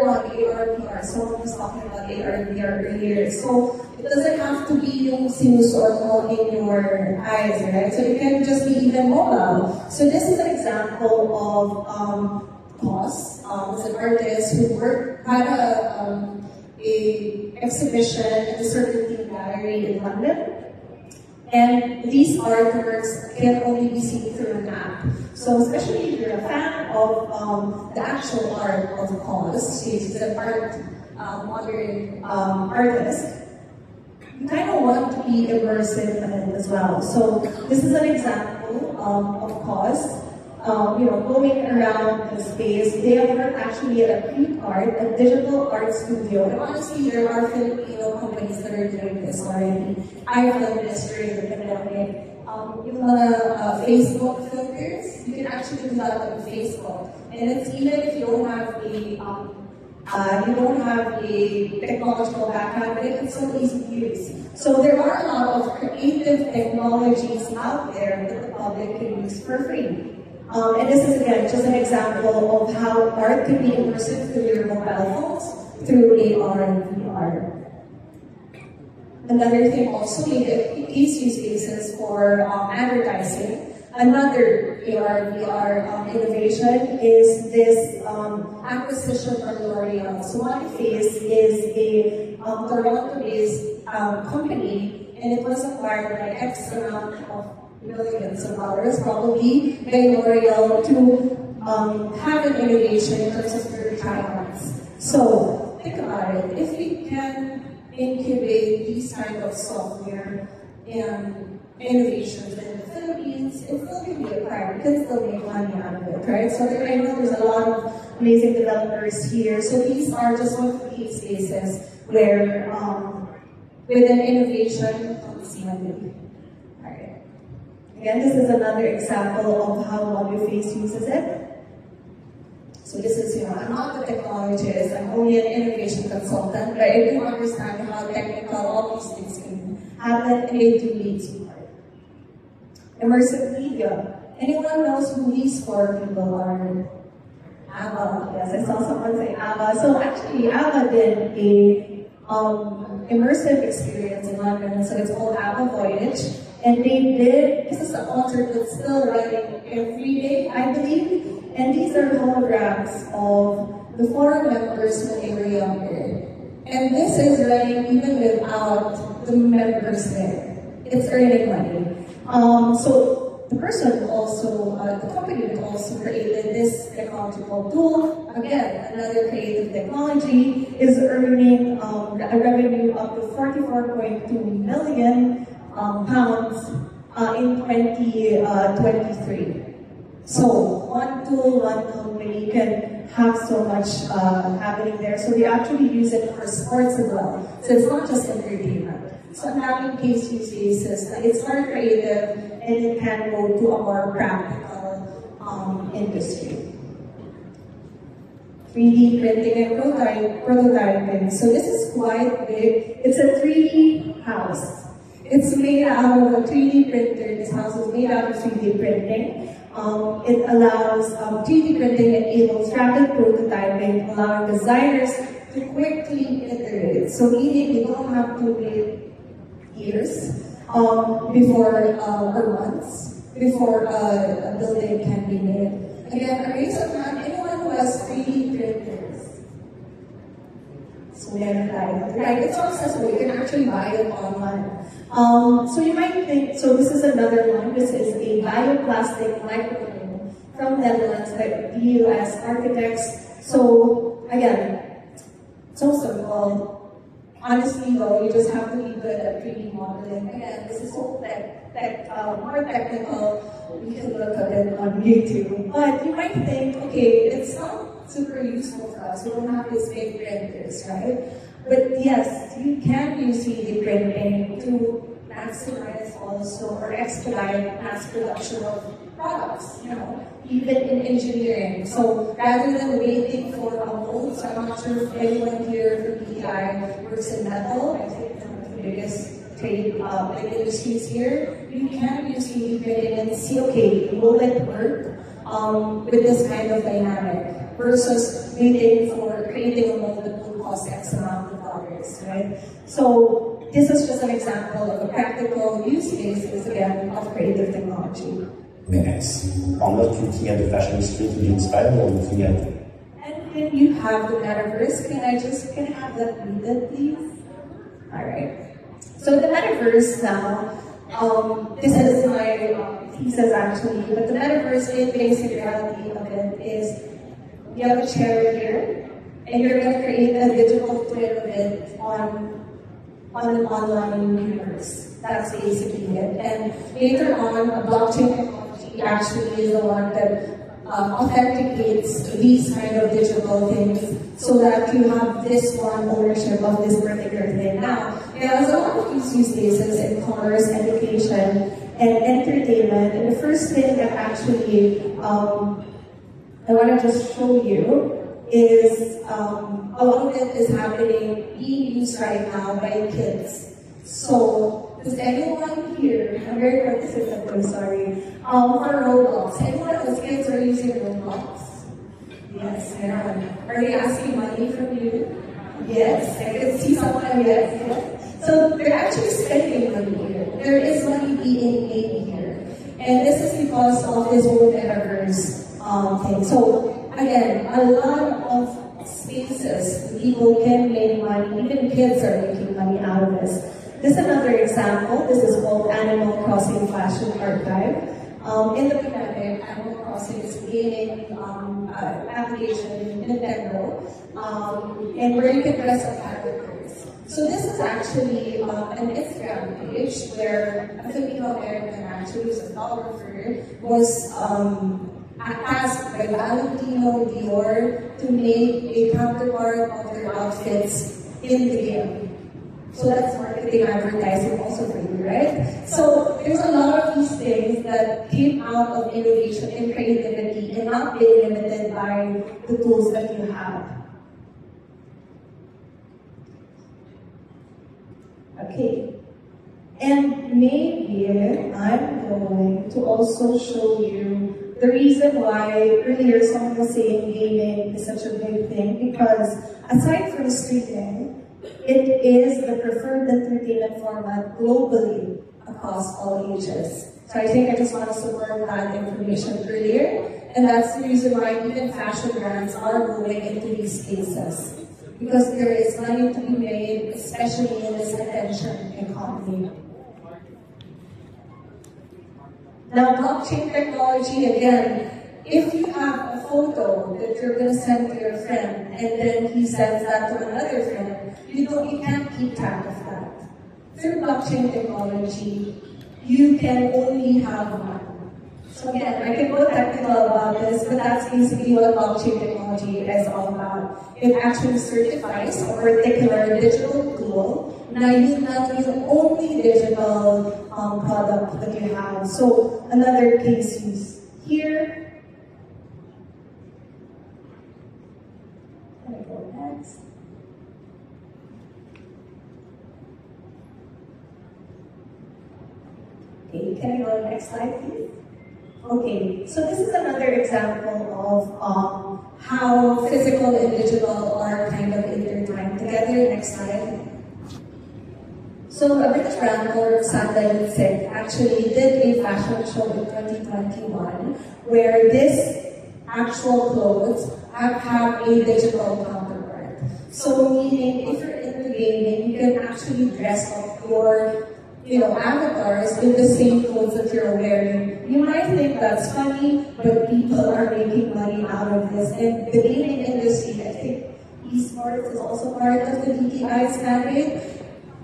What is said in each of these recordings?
on AR/VR. Someone was talking about AR/VR earlier. So it doesn't have to be yung sinusuot mo in your eyes, right? So it can just be even mobile. So this is an example of Cos. It's an artist who had a exhibition at the Philippine Gallery in London. And these artworks can only be seen through an app. So especially if you're a fan of the actual art of Cos, she's an modern artist, you kind of want to be immersive in it as well. So this is an example of Cos. Going around the space, they have worked actually at a CreateTech, a digital art studio. And honestly, there are Filipino companies that are doing this already. I've done this during the pandemic. Yung mga Facebook filters, you can actually do that on Facebook. And it's even if you don't have a technological background, but it's so easy to use. So there are a lot of creative technologies out there that the public can use for free. And this is again just an example of how art can be immersive through your mobile phones, through AR and VR. Another thing also, these use cases for advertising. Another AR VR innovation is this acquisition from L'Oreal. So Monoface is a Toronto-based company, and it was acquired by X amount of millions of dollars, probably by L'Oreal, to have an innovation in terms of their trials. So think about it. If we can incubate these kind of software and innovations in the Philippines, it still can be acquired. We can still make money out of it, right? So I know there's a lot of amazing developers here. So these are just one of the use cases where with an innovation comes money. Again, this is another example of how Monoface uses it. So this is, I'm not a technologist, I'm only an innovation consultant, but I do understand how technical all these things can happen, and they do lead to art. Immersive media. Anyone knows who these four people are? ABBA. Yes, I saw someone say ABBA. So actually, ABBA did a immersive experience in London, so it's called ABBA Voyage. And they did, this is a concert that's still running every day, I believe. And these are holograms of the four members when they were younger. And this is running even without the members there. It's earning money. So the person also, the company that also created this technological tool, again, another creative technology, is earning a revenue up to 44.2 million pounds in 2023. So one tool, one company can have so much happening there. So they actually use it for sports as well. So it's not just entertainment. So I'm having case use cases. It's more creative and it can go to a more practical industry. 3D printing and prototyping. So this is quite big. It's a 3D house. It's made out of a 3D printer. This house is made out of 3D printing. It allows 3D printing enables rapid prototyping, allowing designers to quickly iterate. So meaning you don't have to wait years or months before a building can be made. Again, a raise of hand, anyone who has 3D printers. So right, it's accessible. You can actually buy it online. So you might think, so this is another one. This is a bioplastic microphone from Netherlands by the US architects. So again, so simple. Honestly though, you just have to be good at 3D modeling. Again, this is so more technical. We can look at it on YouTube. But you might think, okay, it's not super useful for us. We don't have these big printers, right? But yes, you can use 3D printing to maximize also or expedite mass production of products, even in engineering. So rather than waiting for a mold, so I'm not sure if anyone here from PI works in metal. I think one of the biggest trade industries here. You can use 3D printing and see, okay, will it work with this kind of dynamic versus waiting for creating a mode that will cost X amount of dollars, right? So this is just an example of a practical use cases, again, of creative technology. Nice. I'm not looking at the fashion industry to be inspired, or looking at... And then you have the metaverse. Can I have that read, please? All right. So the metaverse now, this is my thesis actually, but the metaverse in basic reality of it is you have a chair here, and you're going to create a digital twin of it on an online universe. That's basically it. And later on, a blockchain technology actually is the one that authenticates these kind of digital things so that you have this one ownership of this particular thing. Now, there's a lot of use cases in commerce, education, and entertainment. And the first thing that actually I want to just show you is a lot of it is being used right now by kids. So, does anyone here, I'm very participant, I'm sorry, for Roblox, anyone else kids are using Roblox? Yes, everyone. Are they asking money from you? Yes, I can see someone, yes. So, they're actually spending money here. There is money being made here. And this is because of this whole metaverse thing. So, again, a lot of spaces people can make money, even kids are making money out of this. This is another example. This is called Animal Crossing Fashion Archive. In the pandemic, Animal Crossing is a gaming application in Nintendo, and where you can dress up characters. So this is actually an Instagram page where a Filipino American actually, who's a photographer, was asked by Valentino Dior to make a counterpart of their outfits in the game. So that's marketing advertising also for you, right? So there's a lot of these things that came out of innovation and creativity and not being limited by the tools that you have. Okay. And maybe I'm going to also show you the reason why earlier someone was saying gaming is such a big thing, because aside from streaming, it is the preferred entertainment format globally across all ages. So I think I just want to support that information earlier, and that's the reason why even fashion brands are going into these spaces, because there is money to be made, especially in this attention economy. Now, blockchain technology, again, if you have a photo that you're going to send to your friend, and then he sends that to another friend, you can't keep track of that. Through blockchain technology, you can only have one. So again, I can go technical about this, but that's basically what blockchain technology is all about. It actually certifies a particular digital tool. Now you not the only digital product that you have. So another case use here. Can I go next? Okay, can I go to the next slide, please? Okay, so this is another example of how physical and digital are kind of intertwined together. Next slide. So a British brand called Salzburg actually did a fashion show in 2021 where this actual clothes have a digital counterpart. So meaning if you're into gaming, you can actually dress up your avatars in the same clothes that you're wearing. You might think that's funny, but people are making money out of this. And the gaming industry, I think esports is also part of the DTI standard.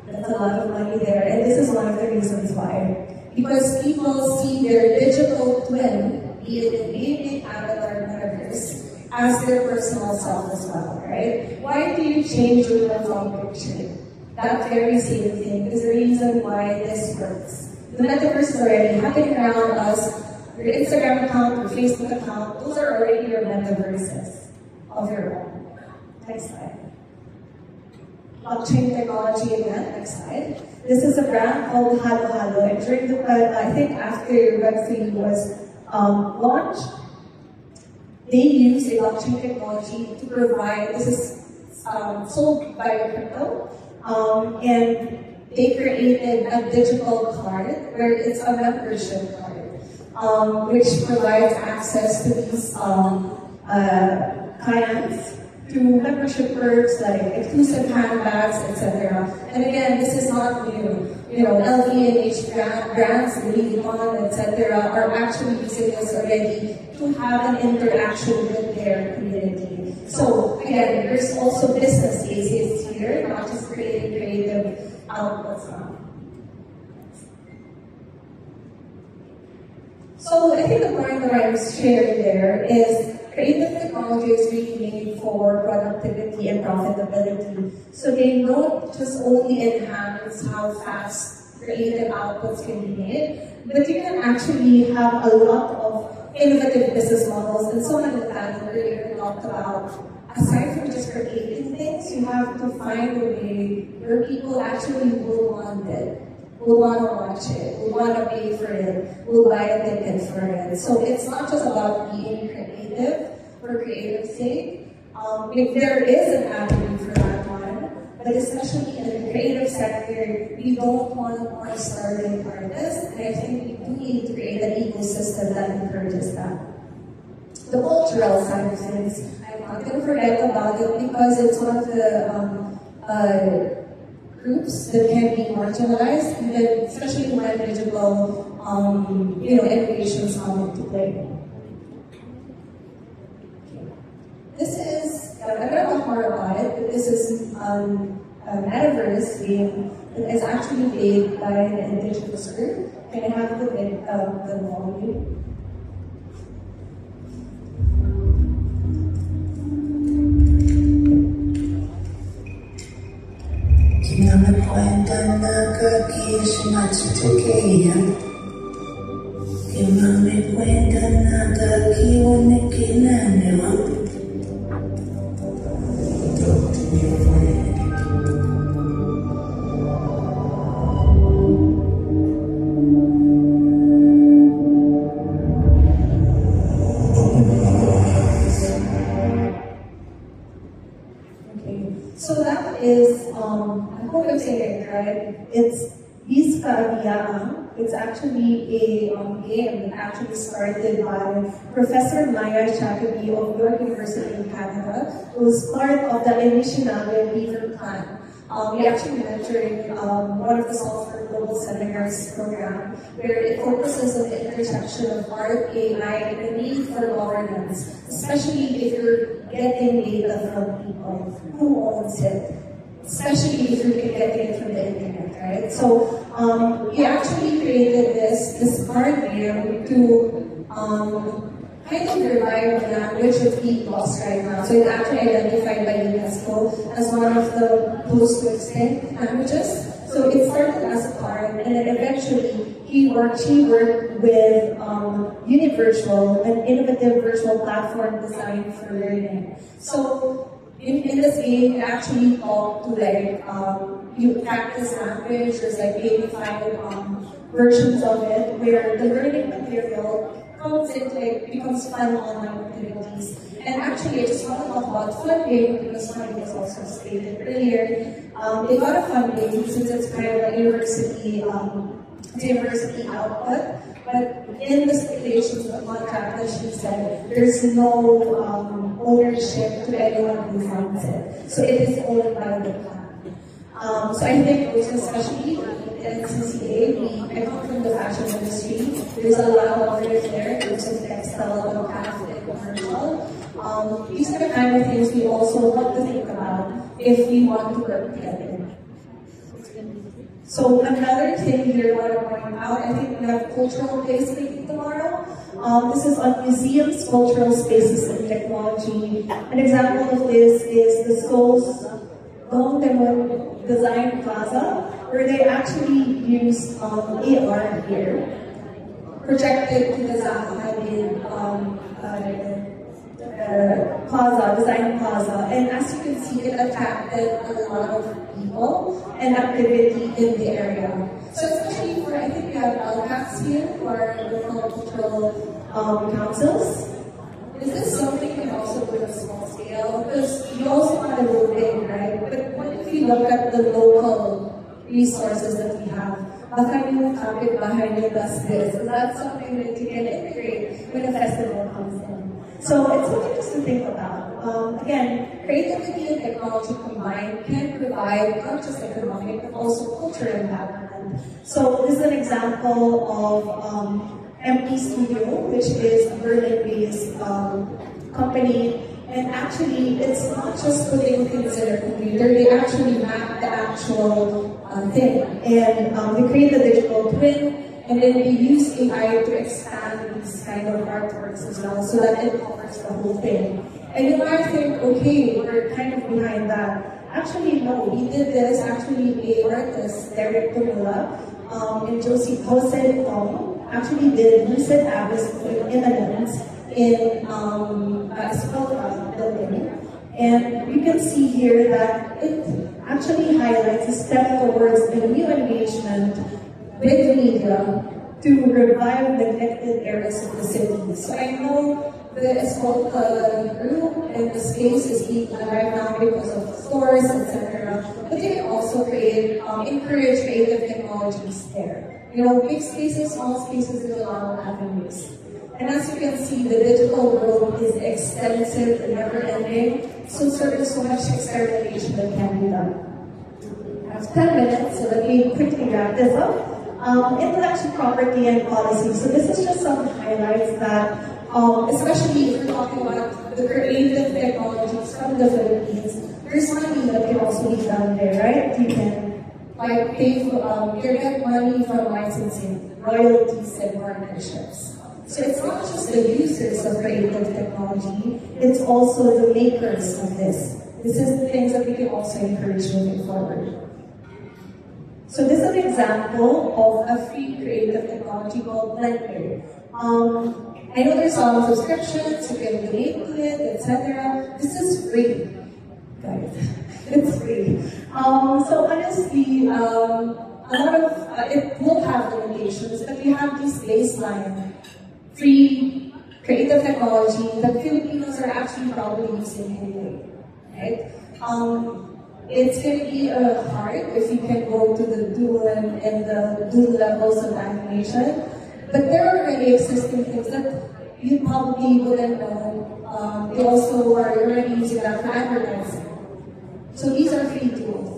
That's a lot of money there, and this is one of the reasons why. Because people see their digital twin, be it in gaming, avatar, metaverse, as their personal self as well, right? Why do you change your profile picture? That very same thing is the reason why this works. The metaverse is already happening around us. Your Instagram account, your Facebook account, those are already your metaverses of your own. Next slide. Blockchain technology again, next slide. This is a brand called Halo Halo, and during the, I think after Web3 was launched, they use a blockchain technology to provide, this is sold by crypto, and they created a digital card where it's a membership card, which provides access to these clients through membership perks like exclusive handbags, etc. And again, this is not new. You know, LVMH brands, Louis Vuitton, etc. are actually using this already to have an interaction with their community. So again, there's also business cases here, not just creating creative outputs. So I think the point that I was sharing there is creative technology is really made for productivity and profitability. So they don't just only enhance how fast creative outputs can be made, but you can actually have a lot of innovative business models. And someone in the panel earlier talked about, aside from just creating things, you have to find a way where people actually will want it, will want to watch it, will want to pay for it, will buy a ticket for it. So it's not just about being creative for creative sake. If there is an avenue for that one, but especially in the creative sector, we don't want more starving artists, and I think we do need to create an ecosystem that encourages that. The cultural side of things, I'm not going to forget about it because it's one of the groups that can be marginalized, and especially when digital innovations come into play. This is, I'm going to talk more about it, but this is a metaverse game that is actually made by an indigenous group. Can I have the volume? So that is, I hope I'm saying it right. It's It's actually a game that actually started by Professor Maya Shakabi of York University in Canada. It was part of the Anishinaabe Beaver Plan. We actually mentored one of the Salzburg Global Seminars program, where it focuses on the intersection of art, AI, and the need for governance, especially if you're getting data from people. Who owns it? Especially if you're getting it from the internet, right? So we actually created this card game to kind of revive the language of being lost right now. So it's actually identified by UNESCO as one of the close to extinct languages. So it started as a card, and then eventually she worked with Univirtual, an innovative virtual platform designed for learning. So in this game, you actually talk to like, you practice language, there's like gamified versions of it, where the learning material comes into like, becomes fun online activities. And actually, I just want to talk about funding, because funding was also stated earlier. They got a funding since it's kind of a university output. But in the stipulations of the contract, as she said, there's no ownership to anyone who funds it. So it is owned by the plan. So I think also, especially in CCA, I come from the fashion industry. There's a lot of others there, there's some textile, craft, and commercial. These are the kind of things we also want to think about if we want to work together. So another thing here I want to point out, I think we have cultural placemaking tomorrow. This is on museums, cultural spaces, and technology. An example of this is the Seoul's Dong Daemun Design Plaza, where they actually use AR here, projected to the Zaha Plaza, Design Plaza, and as you can see, it attracted a lot of people and activity in the area. So especially for, I think we have Palaganas here, who are local cultural councils. is this something you can also do at small scale? Because you also want to go big, right? But what if you look at the local resources that we have? Baka yung kapit-bahay nyo does this. Is that something that you can integrate when a festival comes in? So it's something just to think about. Again, creativity and technology combined can provide not just economic, but also cultural empowerment. So this is an example of MP Studio, which is a Berlin-based company. And actually, it's not just putting things in a computer, they actually map the actual thing. And they create a digital twin, and then they use AI to expand these kind of artworks as well, so that it covers the whole thing. And you might think, okay, we're kind of behind that. Actually, no, we did this. Actually, the artist, Derek Tumula, and Josie Jose actually did lucid abyss imminence in a building. And you can see here that it actually highlights a step towards a new engagement with media to revive neglected areas of the city. So I know the Escolta room and the space is being done right now because of stores, etc. But they can also encourage creative technologies there. You know, big spaces, small spaces, there's a lot of avenues. And as you can see, the digital world is extensive and never-ending, so there's so much experimentation that can be done. I have 10 minutes, so let me quickly wrap this up. Intellectual property and policy. So this is just some highlights that, especially if we're talking about the creative technologies from the Philippines, there's money that can also be done there, right? You can pay for, you get money from licensing, royalties, and partnerships. So it's not just the users of creative technology, it's also the makers of this. This is the things that we can also encourage moving forward. So this is an example of a free creative technology called Blender. I know there's some subscriptions, you can donate to it, etc. This is free, guys. It's free. So honestly, a lot of it will have limitations, but we have this baseline free creative technology that Filipinos are actually probably using anyway, right? It's going to be hard if you can go to the dual and the dual levels of animation, but there are already existing things that you probably wouldn't know. They also are already using that for advertising. So these are free tools.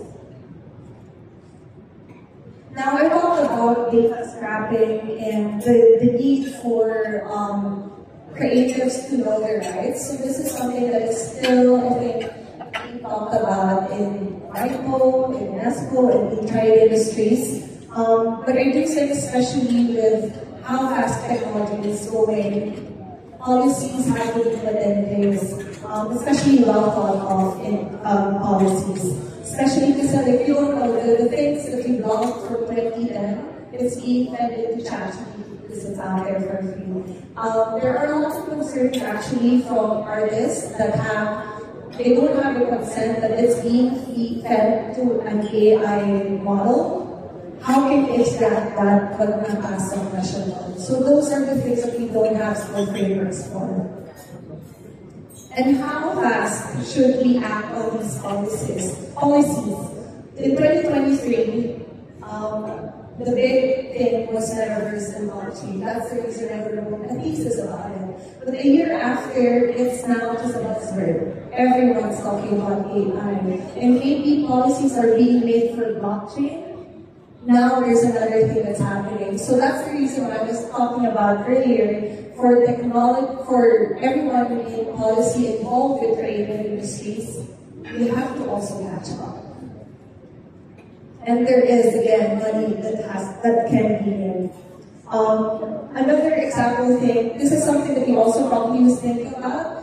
Now I talked about data scrapping and the need for creatives to know their rights. So this is something that is still, I think, being talked about in WIPO, in UNESCO, and in trade industries. But I do think, especially with how fast technology is going, policies have to be put in place, especially well thought of in policies. Especially because if you don't know, the things that you blocked for 2010, it's being fed into ChatGPT because it's out there for free. There are lots of concerns actually from artists that they don't have the consent that it's being fed to an AI model. How can it extract that but not pass some question? So those are the things that we don't have school frameworks for. And how fast should we act on these policies? In 2023, the big thing was metaverse and blockchain. That's the reason I wrote a thesis about it. But a year after, it's now just a buzzword. Everyone's talking about AI. And maybe policies are being made for blockchain. Now there's another thing that's happening. So that's the reason I was talking about earlier. For technology, for everyone in policy involved with creative industries, we have to also catch up. And there is, again, money that can be made. Another example thing, this is something that you also probably was thinking about.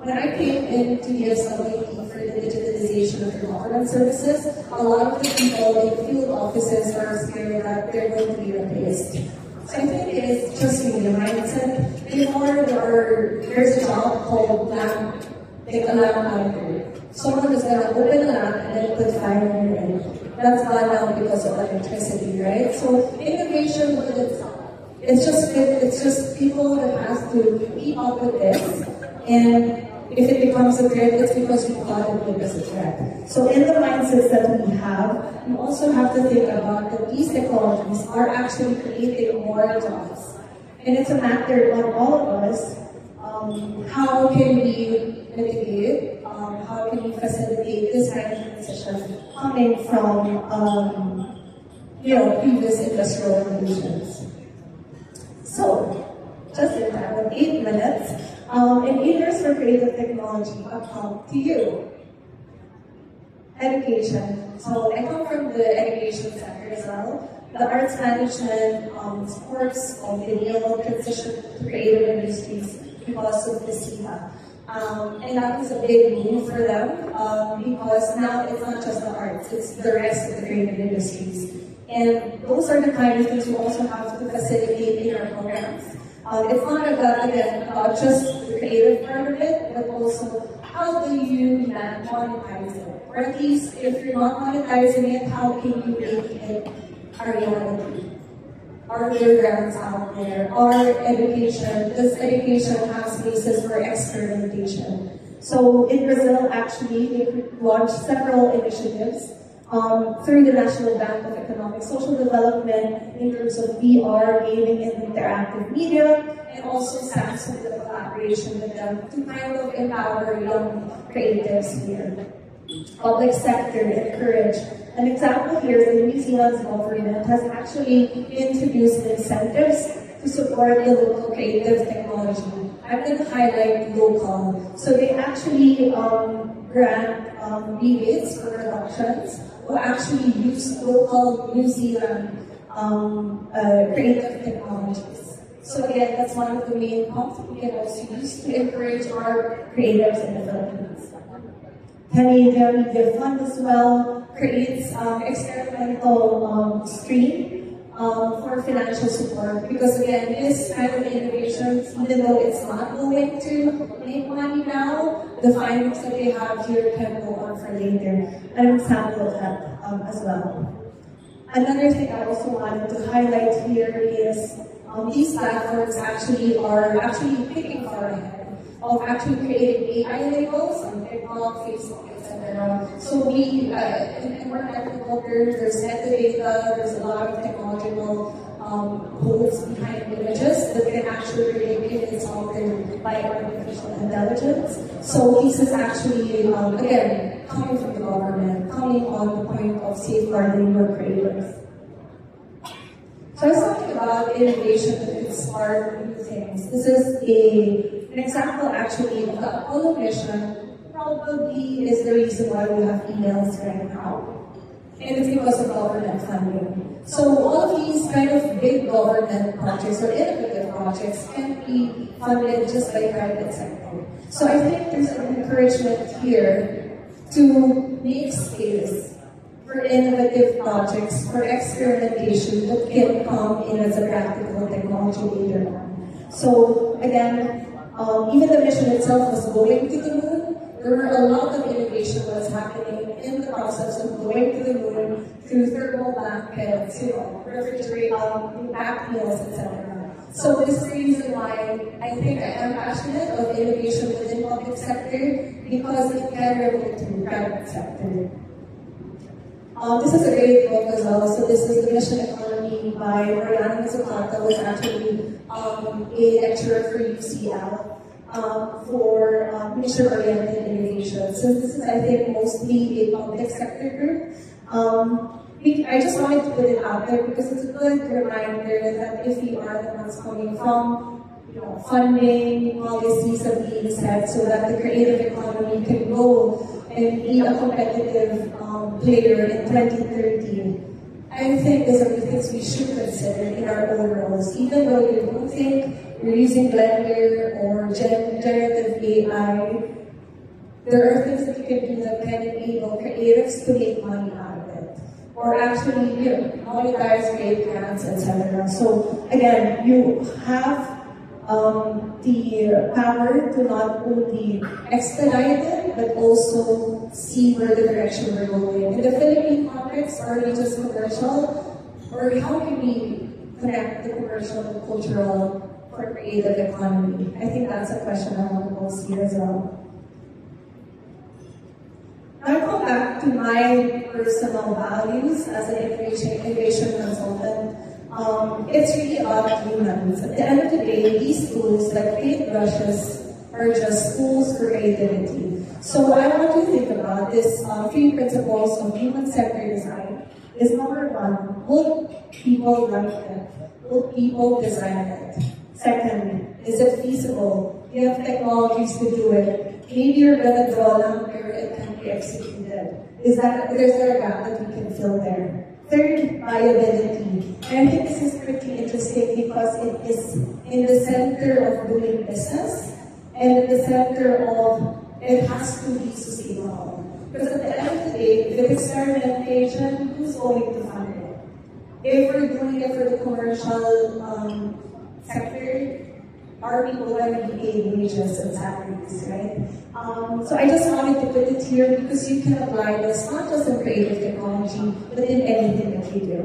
When I came into the SWP for the digitalization of the government services, a lot of the people in field offices are scared that they're going to be replaced. So I think it's just really a mindset. Before there's a job called lamp, like a lamp lighter. Someone is going to open a lamp and then put fire in it. That's gone now because of electricity, right? So innovation It's just people that has to keep up with this, and if it becomes a threat, it's because we thought it was a threat. So in the mindsets that we have, you also have to think about that these technologies are actually creating more jobs. And it's a matter on all of us, how can we mitigate, how can we facilitate this kind of transition coming from previous industrial revolutions. So, just in time, with 8 minutes, enablers for creative technology come to you. Education. So I come from the education sector as well. The arts management, sports, video, transition to creative industries because of the CETA. And that was a big move for them because now it's not just the arts, it's the rest of the creative industries. And those are the kind of things we also have to facilitate in our programs. It's not about just the creative part of it, but also how do you monetize it? Or at least if you're not monetizing it, how can you make it a reality? Are there grants out there? Does education have spaces for experimentation? So in Brazil, actually, they launched several initiatives through the National Bank of Economic Social Development in terms of VR, gaming, and interactive media, and also Samsung with a collaboration with them to kind of empower young creatives here. Public sector encourage. An example here is the New Zealand's government has actually introduced incentives to support the local creative technology. I'm going to highlight local. So they actually grant rebates for productions who actually use local New Zealand creative technologies. So again, that's one of the main pumps we can also use to encourage our creatives in the Philippines. Canadian Media Fund as well creates experimental stream for financial support because again, this kind of innovations, even though it's not going to make money now, the findings that they have here can go on for later. An example of that as well. Another thing I also wanted to highlight here is these platforms are picking far ahead of actually creating AI labels on TikTok, Facebook, etc. So in more technical terms, there's metadata, there's a lot of technological codes behind images that can actually create images altered by artificial intelligence. So this is actually, again, coming from the government, coming on the point of safeguarding your creators. So I was talking about innovation that can spark new things. This is an example actually of the Apollo mission probably is the reason why we have emails right now. And it's because of government funding. So all of these kind of big government projects or innovative projects can be funded just by private sector. So I think there's an encouragement here to make space for innovative projects, for experimentation that can come in as a practical technology later on. So again, even the mission itself was going to the moon. There were a lot of innovation that was happening in the process of going to the moon through thermal blankets, refrigerating, back meals, etc. So this is the reason why I think I am passionate of innovation within public sector because it can relate to private sector. This is a great book as well. So this is The Mission Economy by Mariana Zapata, who is actually a lecturer for UCL for mission-oriented innovation. So this is, I think, mostly a public sector group. I just wanted to put it out there because it's a good reminder that if we are the ones coming from funding, policies are being set so that the creative economy can go and be a competitive player in 2030. I think these are the things we should consider in our own roles. Even though you don't think you're using Blender or generative AI, there are things that you can do that can enable creatives to make money out of it. Or actually, monetize great grants, etc. So again, you have the power to not only expedite it, but also see where the direction we're going. In the Philippine context, are we just commercial? Or how can we connect the commercial and cultural for creative economy? I think that's a question I want to pose here as well. Now, I come back to my personal values as an innovation consultant. It's really about humans. At the end of the day, these tools like paint brushes are just tools for creativity. So what I want to think about is 3 principles of human-centered design. Is number 1, will people write it? Will people design it? Second, is it feasible? You have technologies to do it. Maybe you're gonna draw them where it can be executed. Is there a gap that we can fill there? Third, viability. And I think this is pretty interesting because it is in the center of doing business and in the center of it has to be sustainable. Because at the end of the day, if it's experimentation, who's going to fund it? If we're doing it for the commercial sector, are people going to be paid wages and salaries, right? So I just wanted to put it here because you can apply this not just in creative technology, but in anything that you do.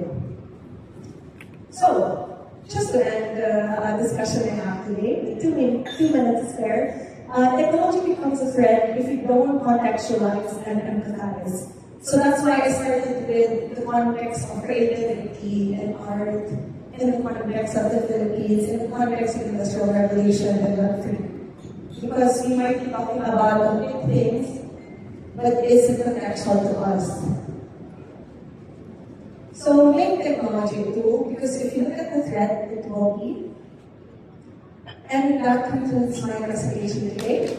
So, just to end the discussion I have today, 2 minutes there. Technology becomes a threat if you don't contextualize and empathize. So that's why I started with the context of creativity and art, in the context of the Philippines, in the context of the Industrial Revolution and Web3. Because we might be talking about big things, but is it contextual to us? So make technology a tool, because if you look at the threat, it will be. And that concludes my presentation today.